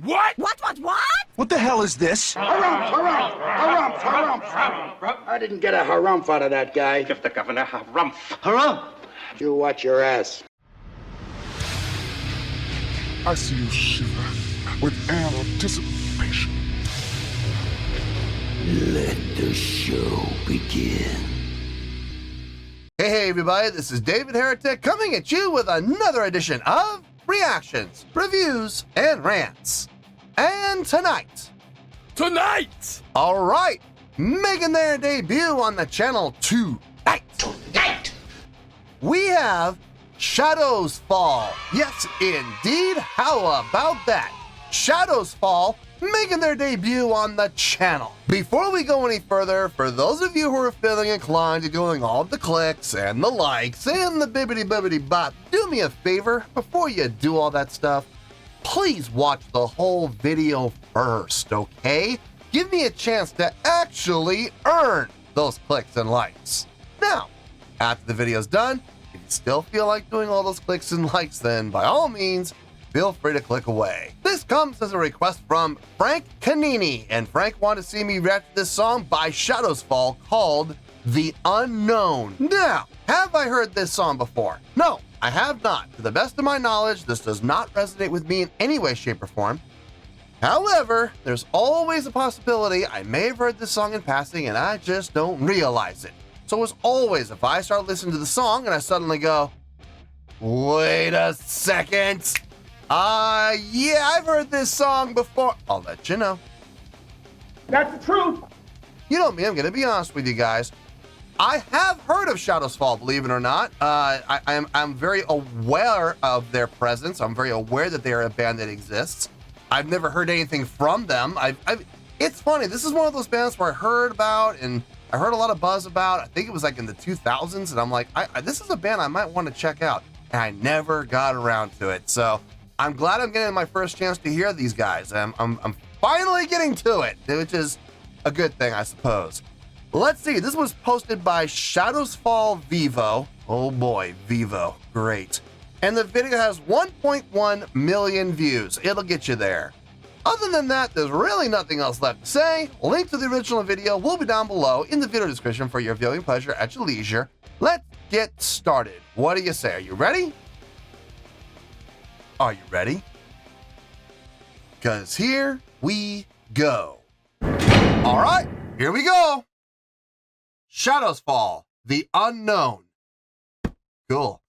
What? What? What the hell is this? Harumph. I didn't get a harumph out of that guy. Give the governor harumph. Harumph! You watch your ass. I see you shiver with anticipation. Let the show begin. Hey everybody, this is David Heretic coming at you with another edition of Reactions, Reviews, and Rants. And tonight, alright, making their debut on the channel tonight, we have Shadows Fall. Yes, indeed, how about that? Shadows Fall making their debut on the channel. Before we go any further, for those of you who are feeling inclined to doing all the clicks and the likes and the bibbity bop, do me a favor before you do all that stuff. Please watch the whole video first, okay? Give me a chance to actually earn those clicks and likes. Now, after the video's done, if you still feel like doing all those clicks and likes, then by all means, feel free to click away. This comes as a request from Frank Canini, and Frank wanted to see me react to this song by Shadows Fall called The Unknown. Now, have I heard this song before? No, I have not. To the best of my knowledge, this does not resonate with me in any way, shape, or form. However, there's always a possibility I may have heard this song in passing and I just don't realize it. So as always, if I start listening to the song and I suddenly go, wait a second, yeah, I've heard this song before, I'll let you know. That's the truth. You know me, I'm gonna be honest with you guys. I have heard of Shadows Fall, believe it or not. I'm very aware of their presence. I'm very aware that they are a band that exists. I've never heard anything from them. It's funny, this is one of those bands where I heard about and I heard a lot of buzz about. I think it was like in the 2000s, and I'm like, this is a band I might want to check out, and I never got around to it. So I'm glad I'm getting my first chance to hear these guys. I'm finally getting to it, which is a good thing, I suppose. Let's see, this was posted by Shadows Fall Vivo. Oh boy, Vivo, great. And the video has 1.1 million views. It'll get you there. Other than that, there's really nothing else left to say. Link to the original video will be down below in the video description for your viewing pleasure at your leisure. Let's get started. What do you say? Are you ready? Are you ready? Because here we go. All right, here we go. Shadows Fall, The Unknown. Cool.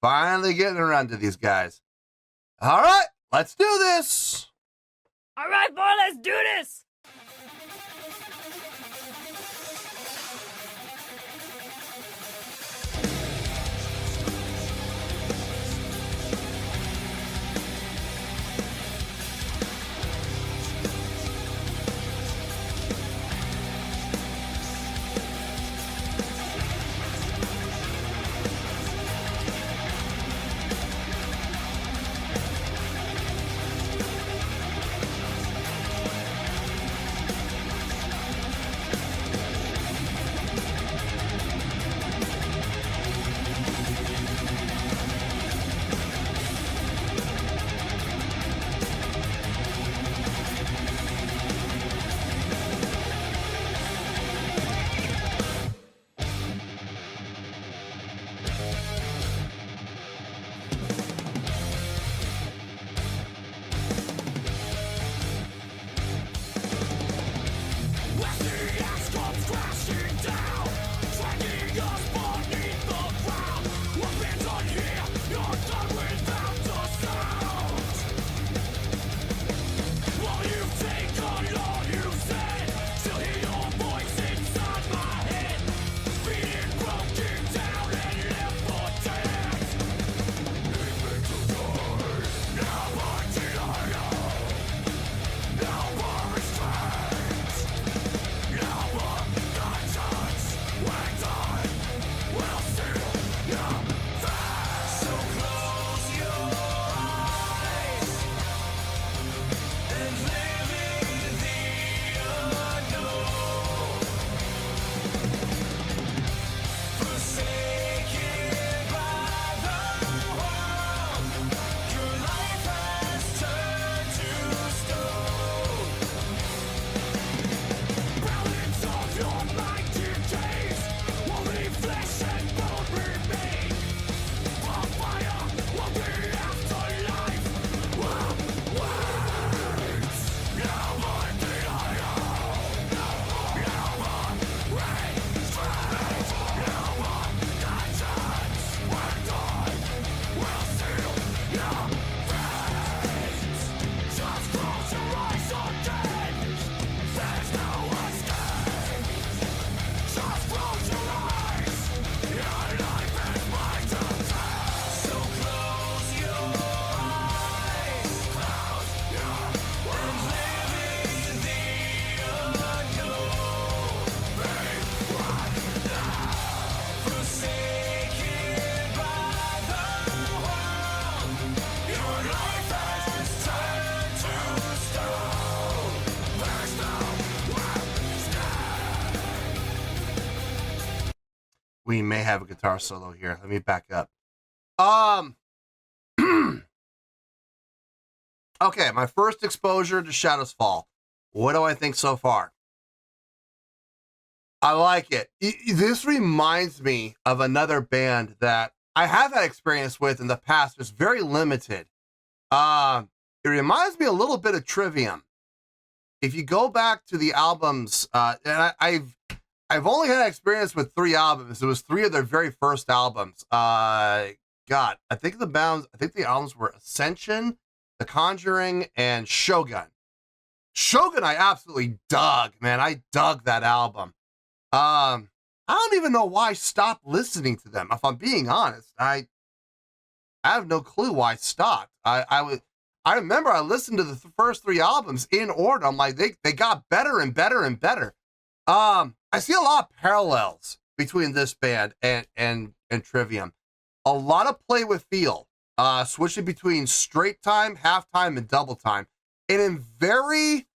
Finally getting around to these guys. All right, let's do this. All right, boy, let's do this. we may have a guitar solo here. Let me back up. Okay, my first exposure to Shadows Fall. What do I think so far? I like it. This reminds me of another band that I have had experience with in the past. It's very limited. It reminds me a little bit of Trivium. If you go back to the albums, and I've only had experience with 3 albums. It was 3 of their very first albums. God, I think the albums were Ascension, The Conjuring, and Shogun. Shogun, I absolutely dug, man. I dug that album. I don't even know why I stopped listening to them. If I'm being honest, I have no clue why I stopped. I remember I listened to the first 3 albums in order. I'm like, they got better and better and better. I see a lot of parallels between this band and Trivium. A lot of play with feel, switching between straight time, half time, and double time, and in very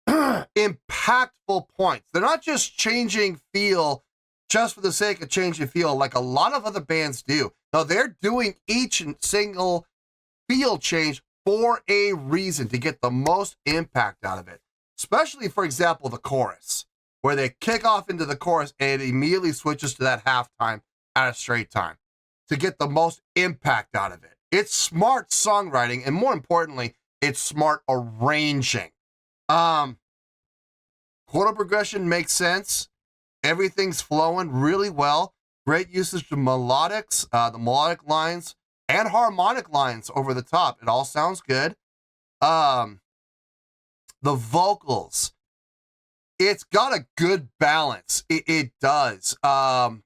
impactful points. They're not just changing feel just for the sake of changing feel like a lot of other bands do. No, they're doing each single feel change for a reason, to get the most impact out of it. Especially, for example, the chorus, where they kick off into the chorus and it immediately switches to that halftime at a straight time to get the most impact out of it. It's smart songwriting, and more importantly, it's smart arranging. Chord progression makes sense. Everything's flowing really well. Great usage of melodics, the melodic lines and harmonic lines over the top. It all sounds good. The vocals, it's got a good balance. It does. It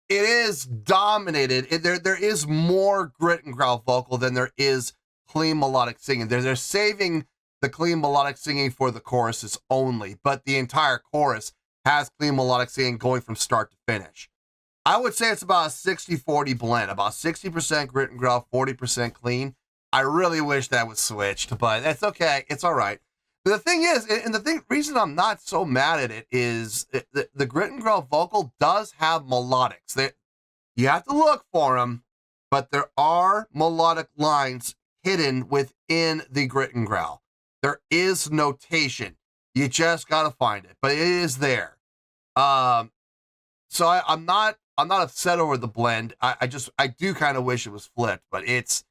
is dominated. There is more grit and growl vocal than there is clean melodic singing. They're saving the clean melodic singing for the choruses only, but the entire chorus has clean melodic singing going from start to finish. I would say it's about a 60-40 blend, about 60% grit and growl, 40% clean. I really wish that was switched, but that's okay. It's all right. But the thing is, and the reason I'm not so mad at it is the grit and growl vocal does have melodics. You have to look for them, but there are melodic lines hidden within the grit and growl. There is notation. You just got to find it, but it is there. So I'm not upset over the blend. I do kind of wish it was flipped, but it's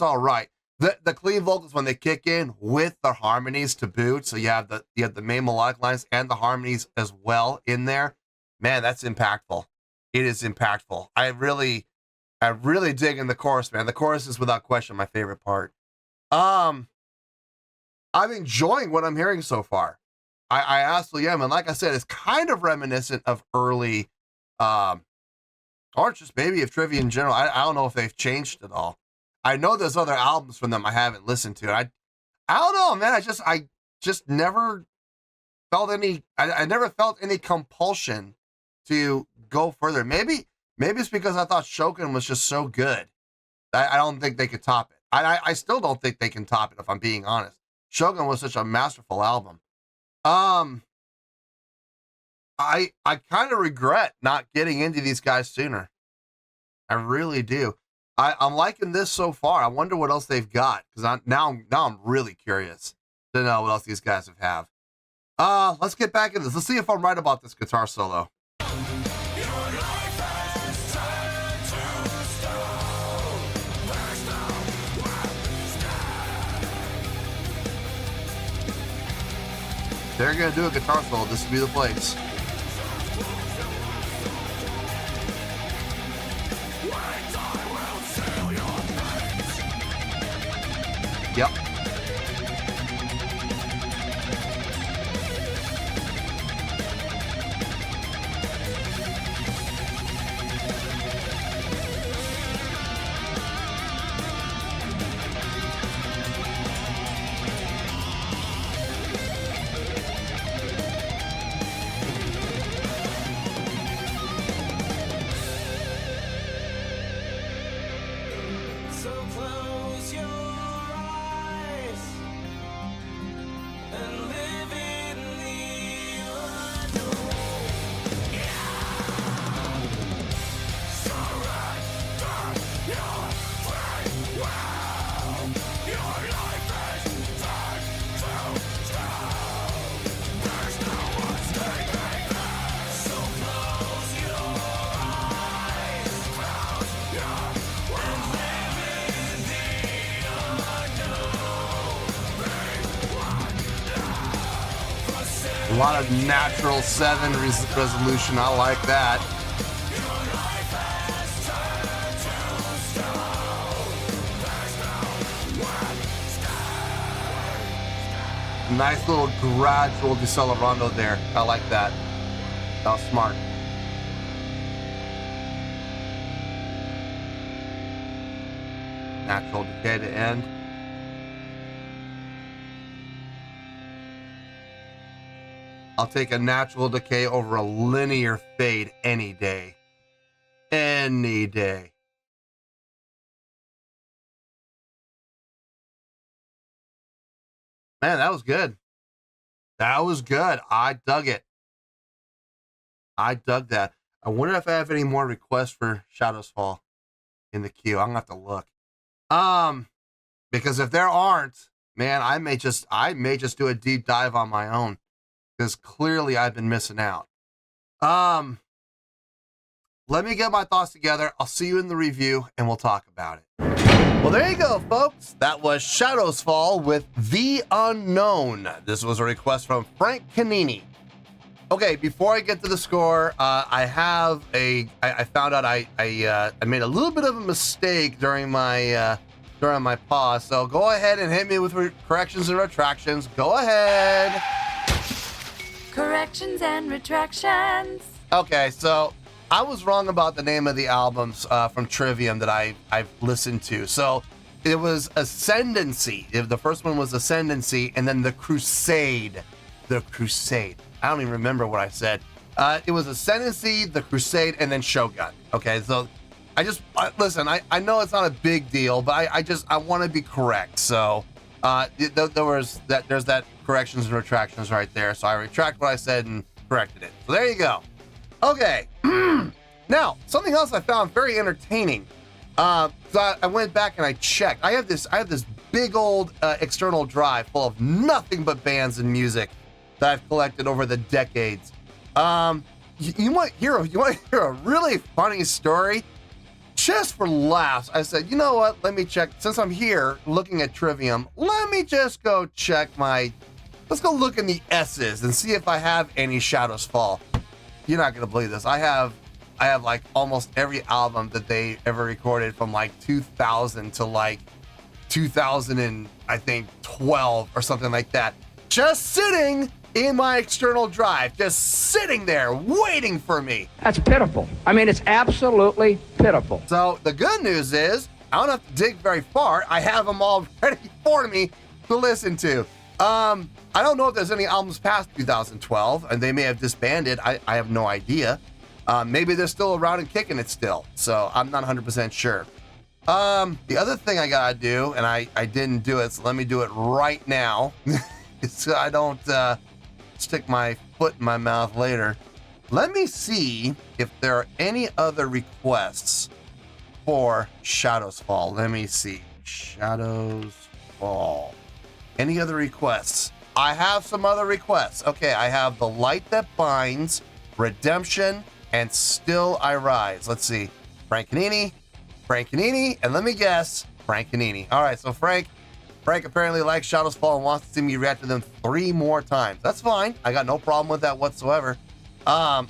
all right. The clean vocals, when they kick in with the harmonies to boot, so you have the main melodic lines and the harmonies as well in there. Man, that's impactful. It is impactful. I really dig in the chorus, man. The chorus is without question my favorite part. I'm enjoying what I'm hearing so far. I absolutely am, and like I said, it's kind of reminiscent of early, or just maybe of Trivia in general. I don't know if they've changed at all. I know there's other albums from them I haven't listened to. I don't know, man. I just never felt any. I never felt any compulsion to go further. Maybe it's because I thought Shogun was just so good. I don't think they could top it. I still don't think they can top it, if I'm being honest. Shogun was such a masterful album. I kind of regret not getting into these guys sooner. I really do. I'm liking this so far. I wonder what else they've got, because now I'm really curious to know what else these guys have. Let's get back into this. Let's see if I'm right about this guitar solo. They're gonna do a guitar solo. This would be the place. Yep. A lot of natural 7 resolution. I like that. Nice little gradual decelerando there. I like that. That was smart. Natural decay to end. I'll take a natural decay over a linear fade any day. Any day. Man, that was good. That was good. I dug it. I dug that. I wonder if I have any more requests for Shadows Fall in the queue. I'm gonna have to look. Because if there aren't, man, I may just do a deep dive on my own. Because clearly I've been missing out. Let me get my thoughts together. I'll see you in the review and we'll talk about it. Well, there you go, folks. That was Shadows Fall with The Unknown. This was a request from Frank Canini. Okay, before I get to the score, I found out I made a little bit of a mistake during my pause. So go ahead and hit me with corrections and retractions. Go ahead. Corrections and retractions. Okay, so I was wrong about the name of the albums from Trivium that I've listened to. So it was Ascendancy. The first one was Ascendancy, and then The Crusade. The Crusade. I don't even remember what I said. It was Ascendancy, The Crusade, and then Shogun. Okay, so listen, I know it's not a big deal, but I want to be correct. So there's that corrections and retractions right there. So I retract what I said and corrected it. So there you go. Okay. Now, something else I found very entertaining. So I went back and I checked. I have this big old external drive full of nothing but bands and music that I've collected over the decades. You want to hear a really funny story? Just for laughs, I said, you know what? Let me check. Since I'm here looking at Trivium, let me just go check let's go look in the S's and see if I have any Shadows Fall. You're not gonna believe this. I have like almost every album that they ever recorded from like 2000 to like 2012 or something like that. Just sitting in my external drive, just sitting there waiting for me. That's pitiful. I mean, it's absolutely pitiful. So the good news is I don't have to dig very far. I have them all ready for me to listen to. I don't know if there's any albums past 2012, and they may have disbanded. I have no idea. Maybe they're still around and kicking it still. So I'm not 100% sure. The other thing I gotta do, and I didn't do it, so let me do it right now. So I don't stick my foot in my mouth later. Let me see if there are any other requests for Shadows Fall. Let me see. Shadows Fall. Any other requests? I have some other requests. Okay, I have The Light That Binds, Redemption, and Still I Rise. Let's see. Frank Canini, and let me guess, Frank Canini. All right, so Frank apparently likes Shadows Fall and wants to see me react to them 3 more times. That's fine. I got no problem with that whatsoever.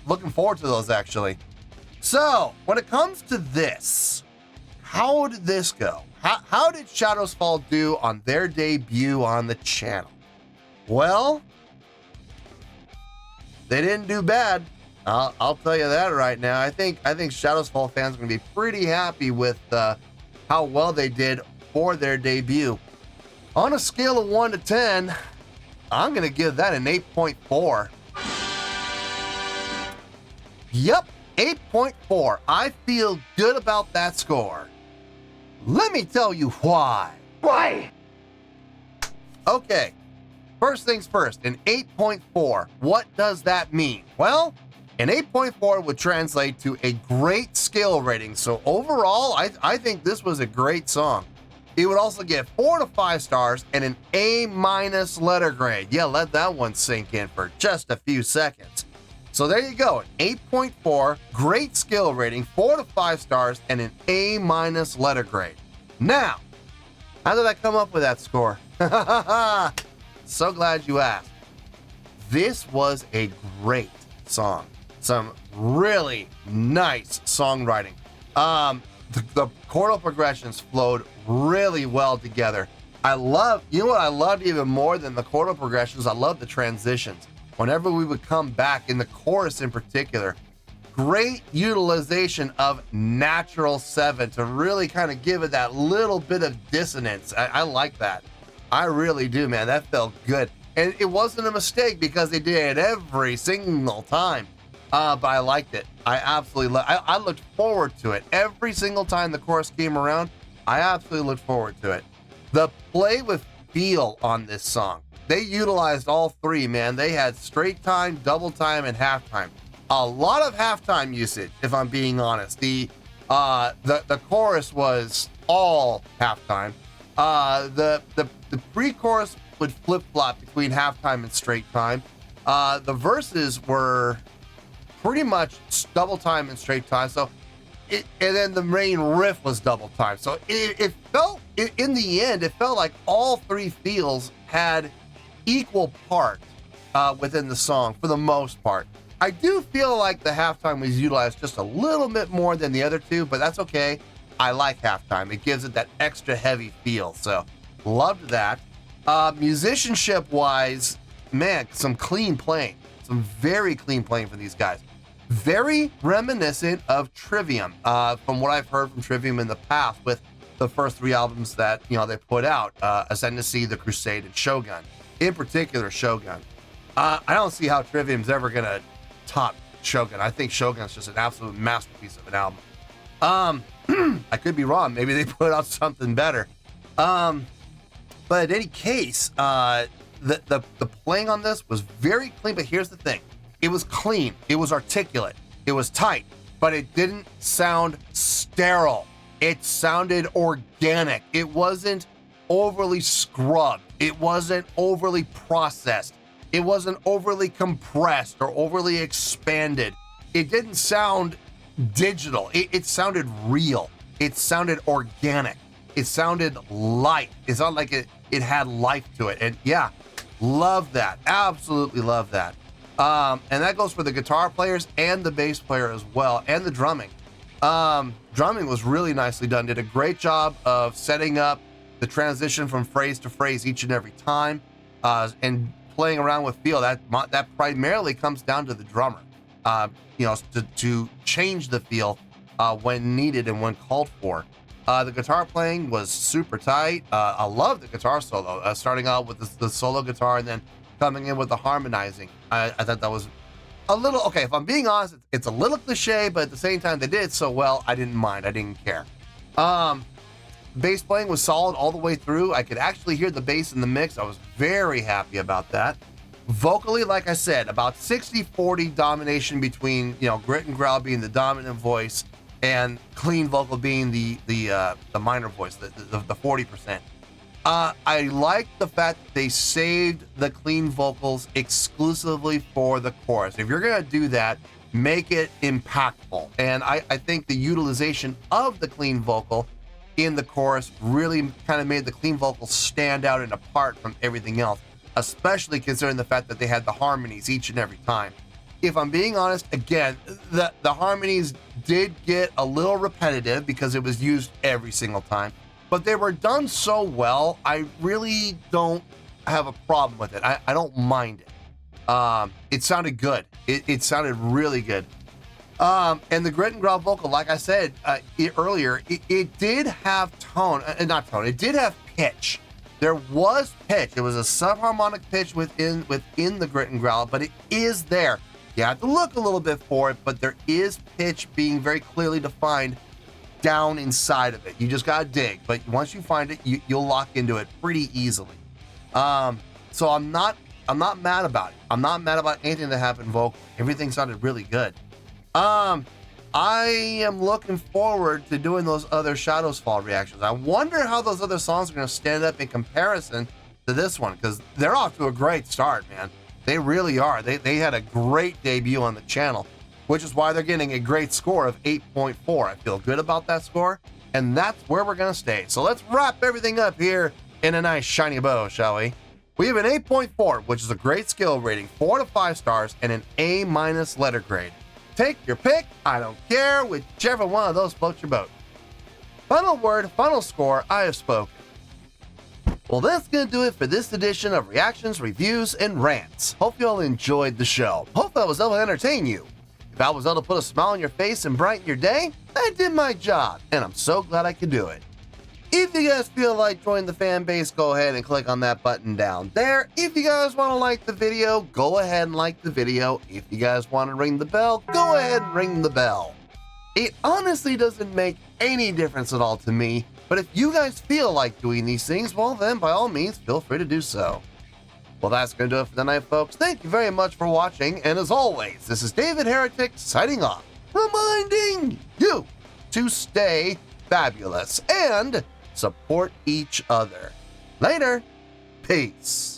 Looking forward to those, actually. So, when it comes to this, how did this go? How did Shadows Fall do on their debut on the channel? Well, they didn't do bad. I'll tell you that right now. I think Shadows Fall fans are going to be pretty happy with how well they did for their debut. On a scale of 1 to 10, I'm going to give that an 8.4. Yep, 8.4. I feel good about that score. Let me tell you why. Why? Okay, first things first, an 8.4. What does that mean? Well, an 8.4 would translate to a great skill rating. So overall, I think this was a great song. It would also get 4 to 5 stars and an A- letter grade. Yeah, let that one sink in for just a few seconds. So there you go, an 8.4, great skill rating, 4 to 5 stars, and an A- letter grade. Now, how did I come up with that score? So glad you asked. this was a great song. Some really nice songwriting. The chordal progressions flowed really well together. You know what I loved even more than the chordal progressions? I love the transitions. Whenever we would come back in the chorus in particular, great utilization of natural 7 to really kind of give it that little bit of dissonance. I like that. I really do, man. That felt good. And it wasn't a mistake because they did it every single time. But I liked it. I absolutely I looked forward to it. Every single time the chorus came around, I absolutely looked forward to it. The play with feel on this song, they utilized all three, man. They had straight time, double time, and halftime. A lot of halftime usage, if I'm being honest. The chorus was all halftime. The pre-chorus would flip-flop between halftime and straight time. The verses were pretty much double time and straight time. So, and then the main riff was double time. So it felt, in the end, it felt like all three feels had equal part within the song for the most part. I do feel like the halftime was utilized just a little bit more than the other two, but that's okay. I like halftime. It gives it that extra heavy feel. So loved that. Musicianship-wise, man, some clean playing. Some very clean playing for these guys. Very reminiscent of Trivium, from what I've heard from Trivium in the past with the first three albums that, they put out, Ascendancy, The Crusade, and Shogun. In particular, Shogun. I don't see how Trivium's ever going to top Shogun. I think Shogun's just an absolute masterpiece of an album. I could be wrong. Maybe they put out something better. But in any case, the playing on this was very clean, but here's the thing. It was clean. It was articulate. It was tight, but it didn't sound sterile. It sounded organic. It wasn't overly scrubbed. It wasn't overly processed. It wasn't overly compressed or overly expanded. It didn't sound digital. It sounded real. It sounded organic. It sounded light. It sounded like it had life to it. And yeah, love that. Absolutely love that. And that goes for the guitar players and the bass player as well, and the drumming. Drumming was really nicely done. Did a great job of setting up the transition from phrase to phrase each and every time, and playing around with feel. That primarily comes down to the drummer, to change the feel when needed and when called for. The guitar playing was super tight. I love the guitar solo, starting out with the solo guitar and then coming in with the harmonizing. I thought that was a little, okay, if I'm being honest, it's a little cliche, but at the same time, they did it so well, I didn't mind. I didn't care. Bass playing was solid all the way through. I could actually hear the bass in the mix. I was very happy about that. Vocally, like I said, about 60-40 domination between, grit and growl being the dominant voice and clean vocal being the minor voice, the 40%. I like the fact that they saved the clean vocals exclusively for the chorus. If you're going to do that, make it impactful. And I think the utilization of the clean vocal in the chorus really kind of made the clean vocal stand out and apart from everything else, especially considering the fact that they had the harmonies each and every time. If I'm being honest, again, the harmonies did get a little repetitive because it was used every single time. But they were done so well, I really don't have a problem with it. I don't mind it. It sounded good. It sounded really good. And the grit and growl vocal, like I said earlier, it did have tone, not tone, it did have pitch. There was pitch. It was a subharmonic pitch within the grit and growl, but it is there. You have to look a little bit for it, but there is pitch being very clearly defined down inside of it. You just gotta dig, but once you find it, you'll lock into it pretty easily. So I'm not mad about it. I'm not mad about anything that happened vocally. Everything sounded really good. I am looking forward to doing those other Shadows Fall reactions. I wonder how those other songs are going to stand up in comparison to this one, because they're off to a great start, man. They really are. They had a great debut on the channel, which is why they're getting a great score of 8.4. I feel good about that score, and that's where we're going to stay. So let's wrap everything up here in a nice shiny bow, shall we? We have an 8.4, which is a great skill rating, 4 to 5 stars, and an A- letter grade. Take your pick, I don't care, whichever one of those floats your boat. Final word, final score, I have spoken. Well, that's gonna do it for this edition of Reactions, Reviews, and Rants. Hope you all enjoyed the show. Hope I was able to entertain you. If I was able to put a smile on your face and brighten your day, I did my job, and I'm so glad I could do it. If you guys feel like joining the fan base, go ahead and click on that button down there. If you guys want to like the video, go ahead and like the video. If you guys want to ring the bell, go ahead and ring the bell. It honestly doesn't make any difference at all to me, but if you guys feel like doing these things, well then by all means, feel free to do so. Well, that's going to do it for tonight, folks. Thank you very much for watching, and as always, this is David Heretic signing off, reminding you to stay fabulous and support each other. Later. Peace.